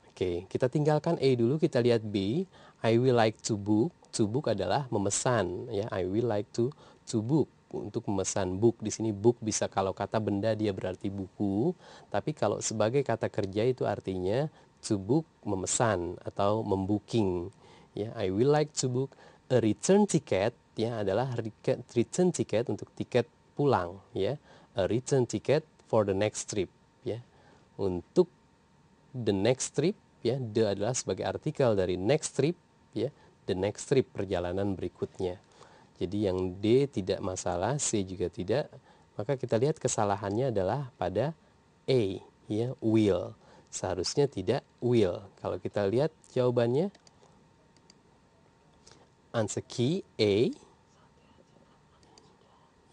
Oke, kita tinggalkan A dulu, kita lihat B. I will like to book. To book adalah memesan, ya. I will like to book, untuk memesan. Book di sini book bisa kalau kata benda dia berarti buku, tapi kalau sebagai kata kerja itu artinya to book, memesan atau membooking, ya. I will like to book a return ticket, ya, adalah return ticket untuk tiket pulang, ya. A return ticket for the next trip, ya. Untuk the next trip, ya, the adalah sebagai artikel dari next trip, ya. The next trip, perjalanan berikutnya. Jadi yang D tidak masalah, C juga tidak. Maka kita lihat kesalahannya adalah pada A, ya, will. Seharusnya tidak will. Kalau kita lihat jawabannya, answer key A,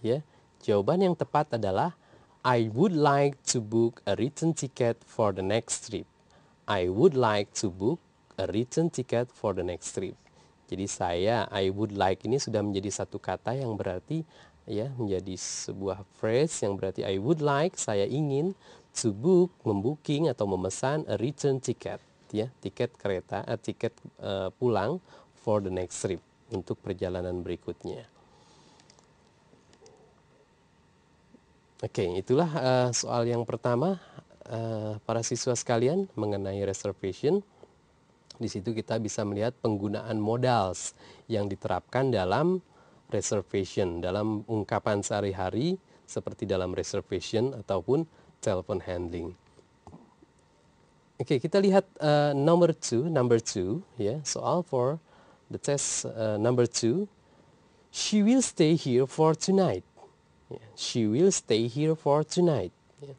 ya. Jawaban yang tepat adalah I would like to book a return ticket for the next trip. I would like to book a return ticket for the next trip. Jadi I would like ini sudah menjadi satu kata yang berarti, ya, menjadi sebuah phrase yang berarti I would like, saya ingin, to book, membooking atau memesan a return ticket, ya, tiket kereta, tiket pulang for the next trip, untuk perjalanan berikutnya. Oke, itulah soal yang pertama para siswa sekalian mengenai reservation. Di situ kita bisa melihat penggunaan modals yang diterapkan dalam reservation, dalam ungkapan sehari-hari seperti dalam reservation ataupun telepon handling. Oke, kita lihat number two, ya, soal for the test number 2. She will stay here for tonight. Ya, she will stay here for tonight. Ya.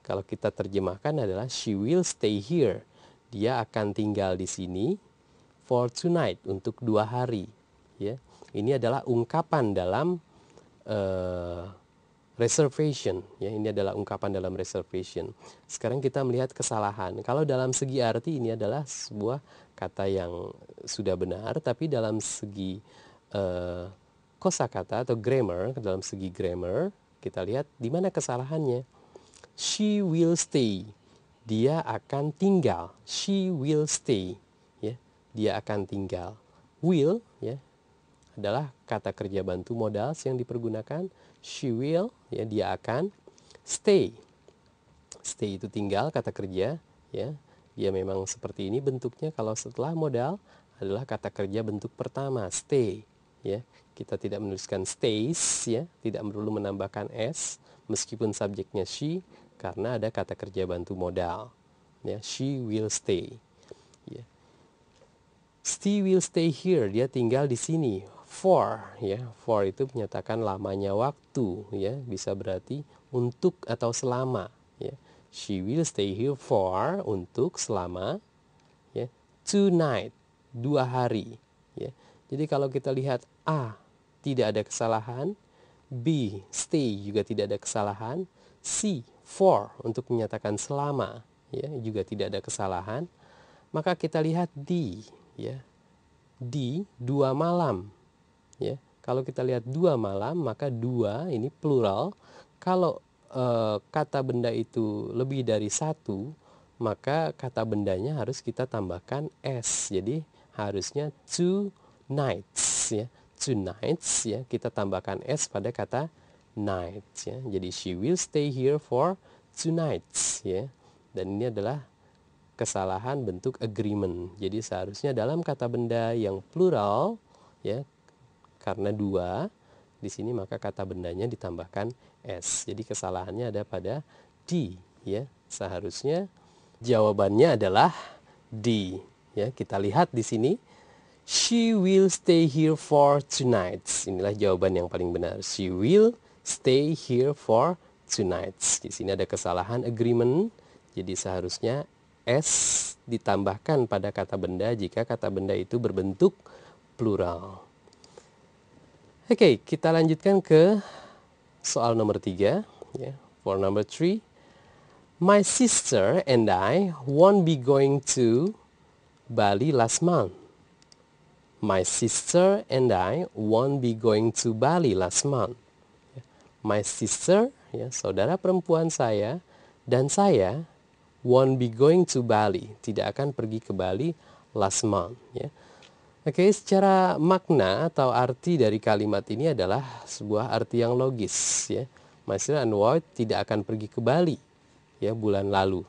Kalau kita terjemahkan adalah she will stay here. dia akan tinggal di sini for tonight, untuk 2 hari. Ya, ini adalah ungkapan dalam reservation. Ya, ini adalah ungkapan dalam reservation. Sekarang kita melihat kesalahan. Kalau dalam segi arti ini adalah sebuah kata yang sudah benar, tapi dalam segi kosakata atau grammar, dalam segi grammar, kita lihat di mana kesalahannya. She will stay. Dia akan tinggal. She will stay. Ya, dia akan tinggal. Will, ya, adalah kata kerja bantu modal yang dipergunakan. She will, ya, dia akan. Stay. Stay itu tinggal, kata kerja, ya. Dia memang seperti ini bentuknya. Kalau setelah modal adalah kata kerja bentuk pertama, stay, ya. Kita tidak menuliskan stays, ya, tidak perlu menambahkan s meskipun subjeknya she, karena ada kata kerja bantu modal, ya. She will stay, ya. Steve will stay here, dia tinggal di sini. For, ya, for itu menyatakan lamanya waktu, ya, bisa berarti untuk atau selama, ya. She will stay here for, untuk, selama, ya. Tonight, 2 hari, ya. Jadi kalau kita lihat A, tidak ada kesalahan. B, stay, juga tidak ada kesalahan. C, for, untuk menyatakan selama, ya, juga tidak ada kesalahan. Maka kita lihat D, ya. D, 2 malam. Ya, kalau kita lihat 2 malam, maka 2 ini plural. Kalau kata benda itu lebih dari 1, maka kata bendanya harus kita tambahkan s. Jadi harusnya 2 nights, ya. 2 nights, ya, kita tambahkan s pada kata nights, ya. Jadi she will stay here for 2 nights, ya. Dan ini adalah kesalahan bentuk agreement. Jadi seharusnya dalam kata benda yang plural, ya, karena 2 di sini, maka kata bendanya ditambahkan s. Jadi kesalahannya ada pada D, ya. Seharusnya jawabannya adalah D, ya. Kita lihat di sini, she will stay here for 2 nights. Inilah jawaban yang paling benar. She will stay here for 2 nights. Di sini ada kesalahan agreement. Jadi seharusnya s ditambahkan pada kata benda jika kata benda itu berbentuk plural. Oke, kita lanjutkan ke soal nomor 3, ya. For number 3, my sister and I won't be going to Bali last month. My sister and I won't be going to Bali last month. My sister, ya, saudara perempuan saya, dan saya won't be going to Bali, tidak akan pergi ke Bali last month, ya. Oke, secara makna atau arti dari kalimat ini adalah sebuah arti yang logis, ya. My sister and I tidak akan pergi ke Bali, ya, bulan lalu.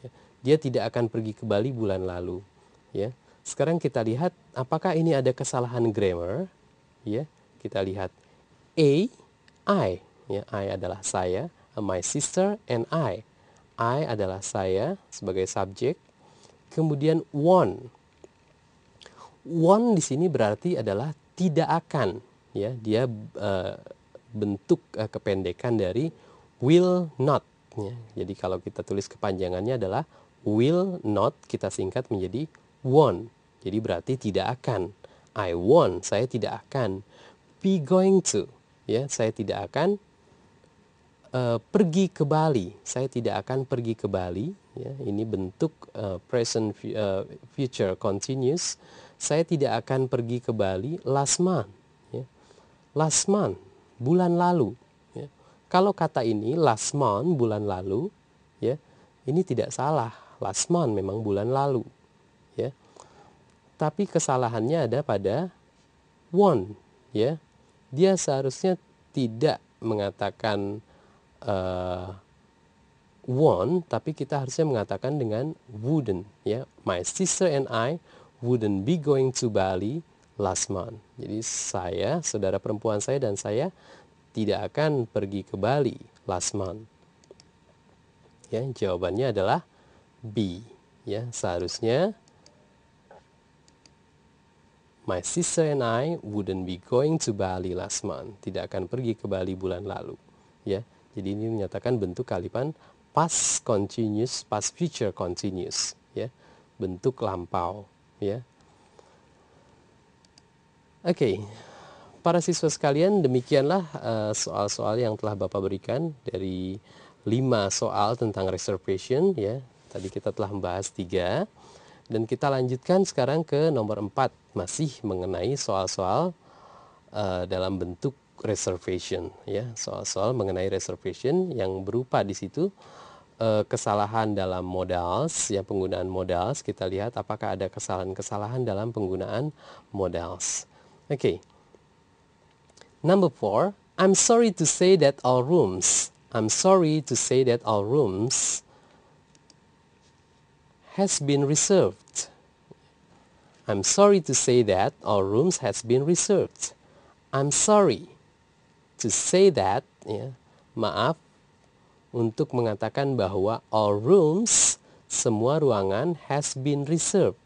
Ya. Dia tidak akan pergi ke Bali bulan lalu, ya. Sekarang kita lihat apakah ini ada kesalahan grammar, ya. Kita lihat A, I, ya, I adalah saya, my sister and I adalah saya sebagai subjek. Kemudian won't di sini berarti adalah tidak akan, ya. Dia bentuk kependekan dari will not, ya. Jadi kalau kita tulis kepanjangannya adalah will not, kita singkat menjadi won't. Jadi berarti tidak akan. I won't, saya tidak akan. Be going to, ya, saya tidak akan pergi ke Bali. Saya tidak akan pergi ke Bali, ya. Ini bentuk present future continuous. Saya tidak akan pergi ke Bali last month, ya. Last month, bulan lalu, ya. Kalau kata ini last month, bulan lalu, ya, ini tidak salah. Last month memang bulan lalu, ya. Tapi kesalahannya ada pada won't, ya. Dia seharusnya tidak mengatakan won't, tapi kita harusnya mengatakan dengan wouldn't, ya. My sister and I wouldn't be going to Bali last month. Jadi saya, saudara perempuan saya, dan saya tidak akan pergi ke Bali last month. Ya, jawabannya adalah B, ya. Seharusnya my sister and I wouldn't be going to Bali last month. Tidak akan pergi ke Bali bulan lalu, ya. Jadi ini menyatakan bentuk kalipan past continuous, past future continuous, ya. bentuk lampau, ya. Oke, para siswa sekalian, demikianlah soal-soal yang telah Bapak berikan dari 5 soal tentang reservation, ya. Tadi kita telah membahas 3 dan kita lanjutkan sekarang ke nomor 4, masih mengenai soal-soal dalam bentuk reservation, ya. Soal-soal mengenai reservation yang berupa di situ kesalahan dalam modals, ya, penggunaan modals. Kita lihat apakah ada kesalahan-kesalahan dalam penggunaan modals. Oke. Number 4, I'm sorry to say that all rooms has been reserved. I'm sorry to say that all rooms has been reserved. I'm sorry to say that, ya, maaf untuk mengatakan bahwa all rooms, semua ruangan, has been reserved.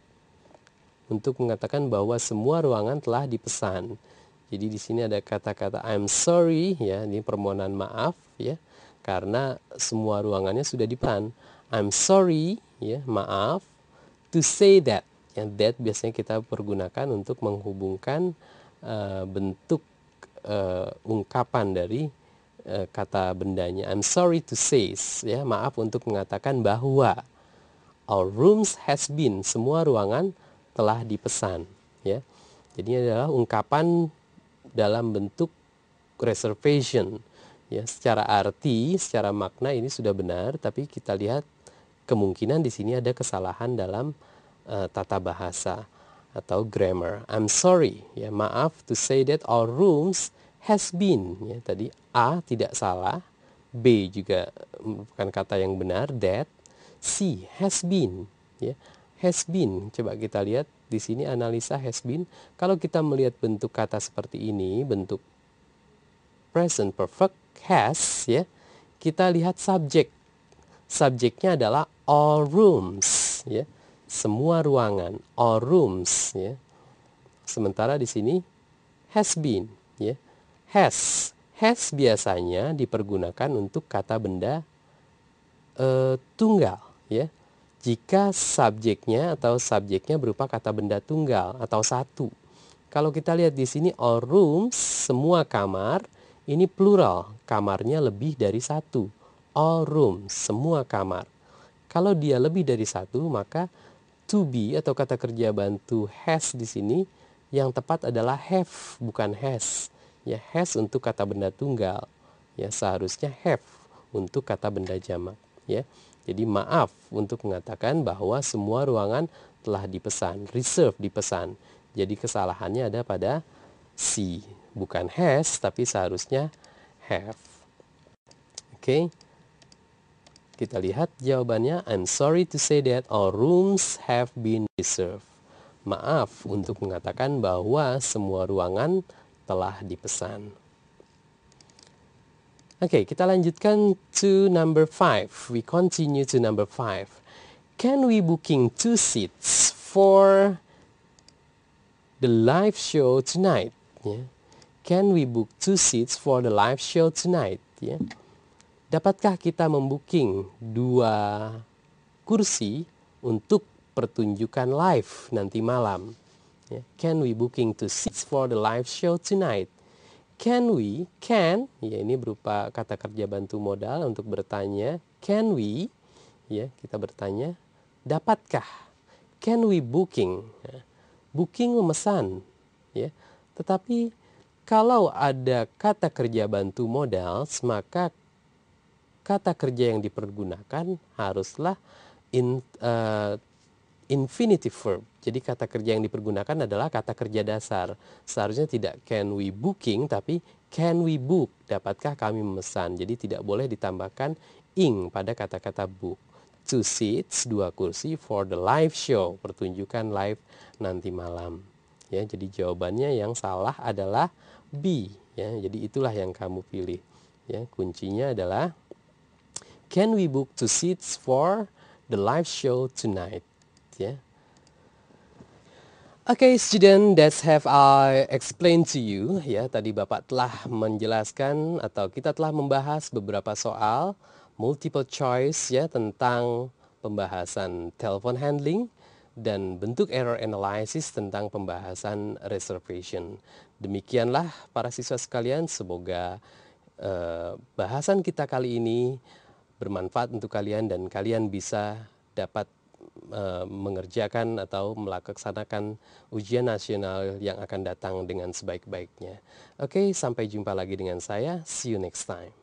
Untuk mengatakan bahwa semua ruangan telah dipesan. Jadi di sini ada kata-kata I'm sorry, ya, ini permohonan maaf, ya, karena semua ruangannya sudah dipesan. I'm sorry, ya, maaf, to say that. Ya, that biasanya kita pergunakan untuk menghubungkan bentuk ungkapan dari kata bendanya. I'm sorry to say, ya, maaf untuk mengatakan bahwa all rooms has been, semua ruangan telah dipesan, ya. Jadi ini adalah ungkapan dalam bentuk reservation, ya. Secara arti, secara makna ini sudah benar, tapi kita lihat kemungkinan di sini ada kesalahan dalam tata bahasa atau grammar. I'm sorry, ya, maaf to say that all rooms has been, ya, tadi A tidak salah, B juga merupakan kata yang benar, that, C has been, ya, has been. Coba kita lihat di sini analisa has been. Kalau kita melihat bentuk kata seperti ini, bentuk present perfect has, ya, kita lihat subjek. Subjeknya adalah all rooms, ya, semua ruangan, all rooms, ya. Sementara di sini has been, ya. Has biasanya dipergunakan untuk kata benda tunggal, ya. Jika subjeknya berupa kata benda tunggal atau satu. Kalau kita lihat di sini all rooms, semua kamar, ini plural, kamarnya lebih dari satu. All rooms, semua kamar. Kalau dia lebih dari satu, maka to be atau kata kerja bantu has di sini yang tepat adalah have, bukan has. Ya, has untuk kata benda tunggal. Ya, seharusnya have untuk kata benda jamak, ya. Jadi maaf untuk mengatakan bahwa semua ruangan telah dipesan, reserve dipesan. Jadi kesalahannya ada pada C, bukan has tapi seharusnya have. Oke. Kita lihat jawabannya, I'm sorry to say that all rooms have been reserved. Maaf untuk mengatakan bahwa semua ruangan telah dipesan. Oke, kita lanjutkan to number 5. We continue to number 5. Can we booking 2 seats for the live show tonight? Yeah. Can we book 2 seats for the live show tonight? Yeah. Dapatkah kita membooking 2 kursi untuk pertunjukan live nanti malam? Yeah. Can we booking 2 seats for the live show tonight? Can we, can, ya ini berupa kata kerja bantu modal untuk bertanya. Can we, ya kita bertanya, dapatkah? Can we booking? Ya, booking memesan, ya. Tetapi kalau ada kata kerja bantu modal, maka kata kerja yang dipergunakan haruslah infinitive verb. Jadi kata kerja yang dipergunakan adalah kata kerja dasar. Seharusnya tidak can we booking, tapi can we book. Dapatkah kami memesan. Jadi tidak boleh ditambahkan ing pada kata-kata book. 2 seats, 2 kursi for the live show. Pertunjukan live nanti malam. Ya, jadi jawabannya yang salah adalah B. Ya, jadi itulah yang kamu pilih. Ya, kuncinya adalah can we book 2 seats for the live show tonight. Ya. Okay, student, that's have I explained to you. Ya, tadi Bapak telah menjelaskan atau kita telah membahas beberapa soal multiple choice ya tentang pembahasan telepon handling. dan bentuk error analysis tentang pembahasan reservation. Demikianlah para siswa sekalian, semoga bahasan kita kali ini bermanfaat untuk kalian dan kalian bisa dapat mengerjakan atau melaksanakan ujian nasional yang akan datang dengan sebaik-baiknya. Oke, sampai jumpa lagi dengan saya. See you next time.